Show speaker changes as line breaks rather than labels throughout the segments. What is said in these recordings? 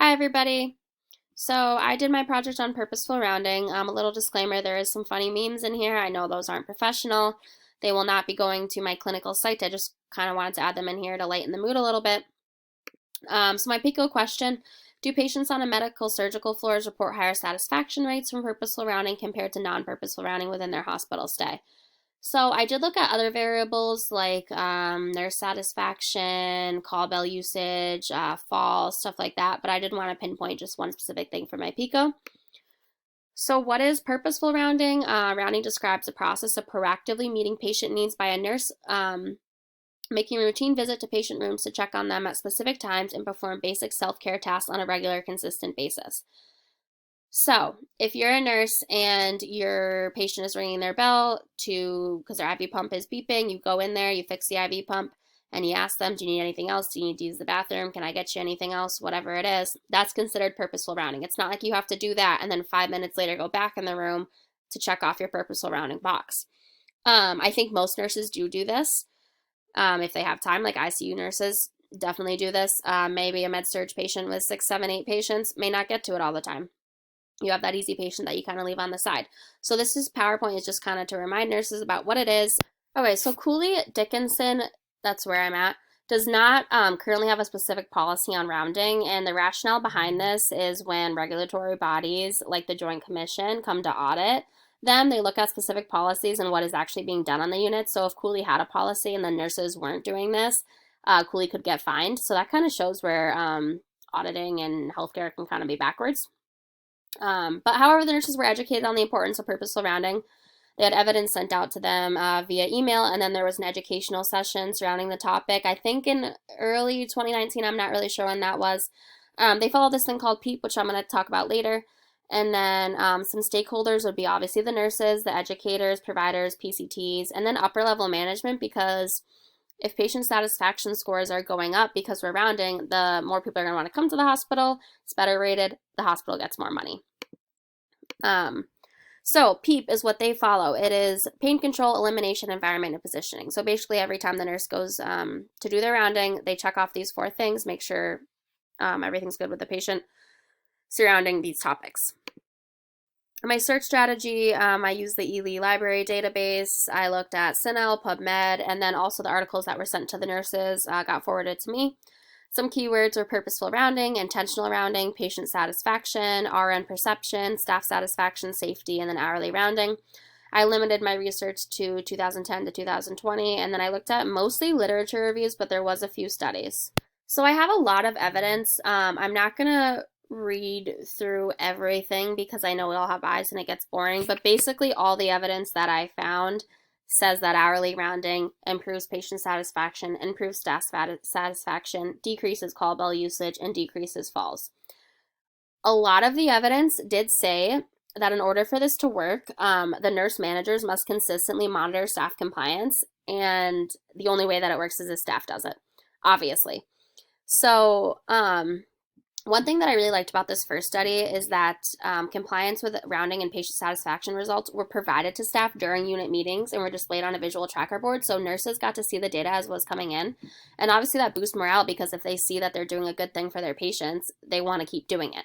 Hi, everybody. So I did my project on purposeful rounding. A little disclaimer, there is some funny memes in here. I know those aren't professional. They will not be going to my clinical site. I just kind of wanted to add them in here to lighten the mood a little bit. So my PICO question, do patients on a medical surgical floors report higher satisfaction rates from purposeful rounding compared to non-purposeful rounding within their hospital stay? So I did look at other variables like nurse satisfaction, call bell usage, falls, stuff like that, but I didn't want to pinpoint just one specific thing for my PICO. So what is purposeful rounding? Rounding describes the process of proactively meeting patient needs by a nurse, making a routine visit to patient rooms to check on them at specific times and perform basic self-care tasks on a regular, consistent basis. So, if you're a nurse and your patient is ringing their bell because their IV pump is beeping, you go in there, you fix the IV pump, and you ask them, do you need anything else? Do you need to use the bathroom? Can I get you anything else? Whatever it is, that's considered purposeful rounding. It's not like you have to do that and then 5 minutes later go back in the room to check off your purposeful rounding box. I think most nurses do this if they have time, like ICU nurses definitely do this. Maybe a med surg patient with 6, 7, 8 patients may not get to it all the time. You have that easy patient that you kind of leave on the side. So this is PowerPoint is just kind of to remind nurses about what it is. Okay, so Cooley Dickinson, that's where I'm at, does not currently have a specific policy on rounding, and the rationale behind this is when regulatory bodies like the Joint Commission come to audit them, they look at specific policies and what is actually being done on the unit. So if Cooley had a policy and the nurses weren't doing this, Cooley could get fined. So that kind of shows where auditing and healthcare can kind of be backwards. But however, the nurses were educated on the importance of purposeful rounding. They had evidence sent out to them via email, and then there was an educational session surrounding the topic. I think in early 2019, I'm not really sure when that was. They followed this thing called PEEP, which I'm going to talk about later. And then some stakeholders would be obviously the nurses, the educators, providers, PCTs, and then upper level management, because if patient satisfaction scores are going up because we're rounding, the more people are going to want to come to the hospital. It's better rated. The hospital gets more money. So PEEP is what they follow. It is pain control, elimination, environment, and positioning. So basically every time the nurse goes to do their rounding, they check off these 4 things, make sure everything's good with the patient surrounding these topics. My search strategy, I used the ELE library database. I looked at CINEL, PubMed, and then also the articles that were sent to the nurses got forwarded to me. Some keywords were purposeful rounding, intentional rounding, patient satisfaction, RN perception, staff satisfaction, safety, and then hourly rounding. I limited my research to 2010 to 2020, and then I looked at mostly literature reviews, but there was a few studies. So I have a lot of evidence. I'm not going to read through everything because I know we all have eyes and it gets boring, but basically all the evidence that I found says that hourly rounding improves patient satisfaction, improves staff satisfaction, decreases call bell usage, and decreases falls. A lot of the evidence did say that in order for this to work, the nurse managers must consistently monitor staff compliance, and the only way that it works is if staff does it, obviously. So, one thing that I really liked about this first study is that compliance with rounding and patient satisfaction results were provided to staff during unit meetings and were displayed on a visual tracker board, so nurses got to see the data as was coming in. And obviously that boosts morale because if they see that they're doing a good thing for their patients, they want to keep doing it.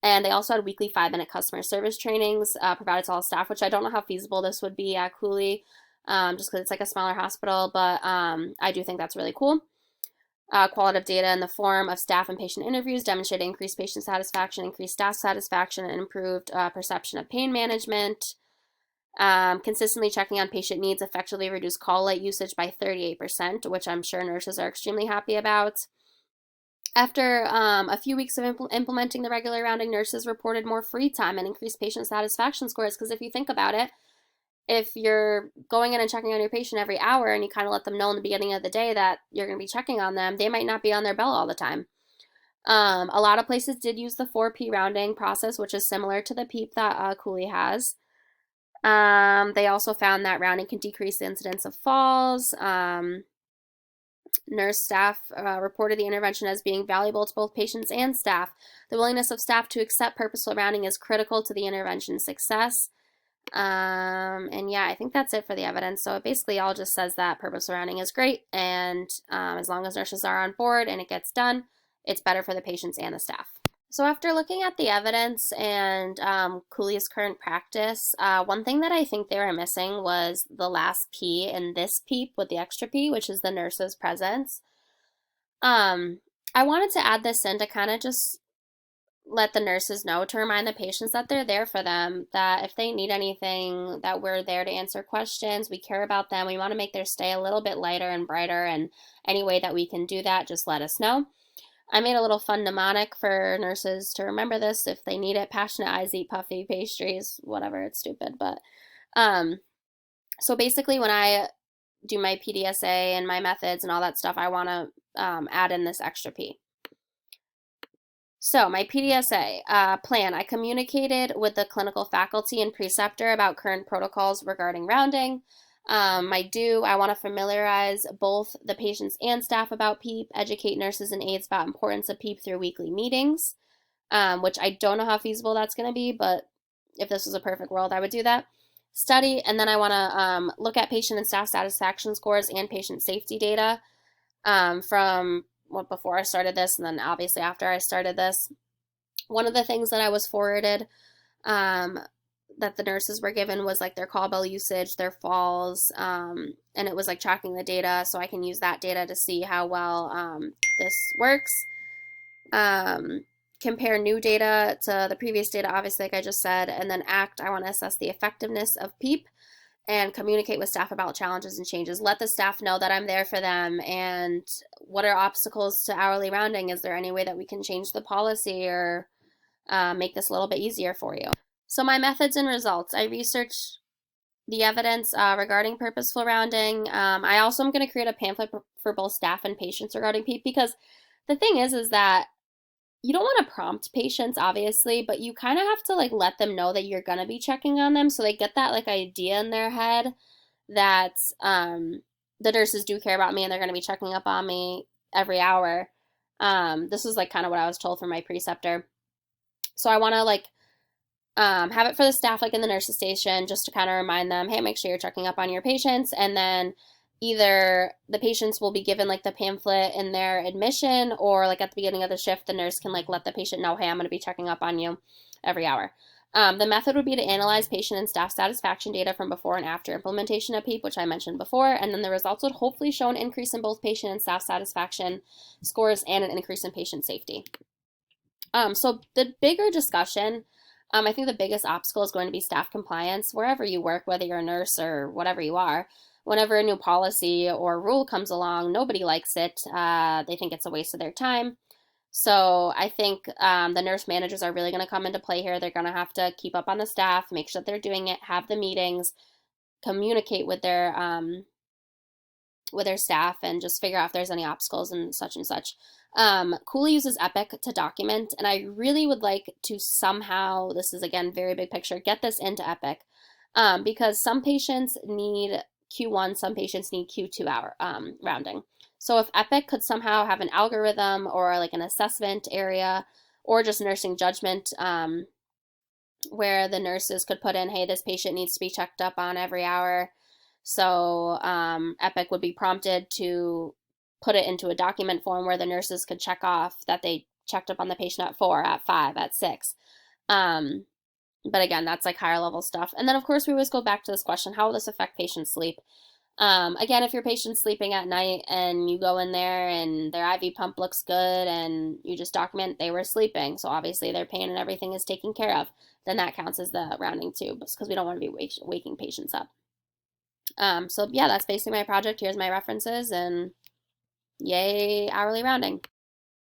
And they also had weekly 5-minute customer service trainings provided to all staff, which I don't know how feasible this would be at Cooley, just because it's like a smaller hospital, but I do think that's really cool. Qualitative data in the form of staff and patient interviews demonstrated increased patient satisfaction, increased staff satisfaction, and improved perception of pain management. Consistently checking on patient needs effectively reduced call light usage by 38%, which I'm sure nurses are extremely happy about. After a few weeks of implementing the regular rounding, nurses reported more free time and increased patient satisfaction scores, because if you think about it, if you're going in and checking on your patient every hour and you kind of let them know in the beginning of the day that you're going to be checking on them, they might not be on their bell all the time. A lot of places did use the 4P rounding process, which is similar to the PEEP that Cooley has. They also found that rounding can decrease the incidence of falls. Nurse staff reported the intervention as being valuable to both patients and staff. The willingness of staff to accept purposeful rounding is critical to the intervention success. And yeah, I think that's it for the evidence. So it basically all just says that purposeful rounding is great, and as long as nurses are on board and it gets done, it's better for the patients and the staff. So after looking at the evidence and Cooley's current practice, one thing that I think they were missing was the last P in this PEEP with the extra P, which is the nurse's presence. Um, I wanted to add this in to kind of just let the nurses know, to remind the patients that they're there for them, that if they need anything, that we're there to answer questions. We care about them. We want to make their stay a little bit lighter and brighter, and any way that we can do that, just let us know. I made a little fun mnemonic for nurses to remember this if they need it. Passionate eyes eat puffy pastries, whatever, it's stupid. But um, so basically, when I do my PDSA and my methods and all that stuff, I want to add in this extra P. So, my PDSA plan, I communicated with the clinical faculty and preceptor about current protocols regarding rounding. My do, I want to familiarize both the patients and staff about PEEP, educate nurses and aides about importance of PEEP through weekly meetings, which I don't know how feasible that's going to be, but if this was a perfect world, I would do that. Study, and then I want to look at patient and staff satisfaction scores and patient safety data from before I started this, and then obviously after I started this. One of the things that I was forwarded um, that the nurses were given was like their call bell usage, their falls, and it was like tracking the data, so I can use that data to see how well this works. Um, Compare new data to the previous data, obviously, like I just said, and then ACT, I want to assess the effectiveness of PEEP and communicate with staff about challenges and changes. Let the staff know that I'm there for them and what are obstacles to hourly rounding. Is there any way that we can change the policy or make this a little bit easier for you? So my methods and results. I researched the evidence regarding purposeful rounding. I also am going to create a pamphlet for both staff and patients regarding PEEP, because the thing is that you don't want to prompt patients, obviously, but you kind of have to like let them know that you're going to be checking on them, so they get that like idea in their head that the nurses do care about me and they're going to be checking up on me every hour. This is like kind of what I was told from my preceptor. So I want to like have it for the staff, like in the nurses station, just to kind of remind them, hey, make sure you're checking up on your patients. And then either the patients will be given like the pamphlet in their admission, or like at the beginning of the shift, the nurse can like let the patient know, hey, I'm going to be checking up on you every hour. The method would be to analyze patient and staff satisfaction data from before and after implementation of PEEP, which I mentioned before, and then the results would hopefully show an increase in both patient and staff satisfaction scores and an increase in patient safety. So the bigger discussion, I think the biggest obstacle is going to be staff compliance wherever you work, whether you're a nurse or whatever you are. Whenever a new policy or rule comes along, nobody likes it. They think it's a waste of their time. So I think the nurse managers are really going to come into play here. They're going to have to keep up on the staff, make sure that they're doing it, have the meetings, communicate with their staff, and just figure out if there's any obstacles and such and such. Cooley uses Epic to document, and I really would like to somehow, this is again very big picture, get this into Epic, because some patients need Q1, some patients need Q2 hour rounding. So if Epic could somehow have an algorithm or like an assessment area, or just nursing judgment, where the nurses could put in, hey, this patient needs to be checked up on every hour. So Epic would be prompted to put it into a document form where the nurses could check off that they checked up on the patient at 4, at 5, at 6. But again, that's like higher level stuff. And then of course we always go back to this question, how will this affect patient sleep? Again, if your patient's sleeping at night and you go in there and their IV pump looks good and you just document they were sleeping, so obviously their pain and everything is taken care of, then that counts as the rounding too, because we don't want to be waking patients up. So yeah, that's basically my project. Here's my references, and yay, hourly rounding.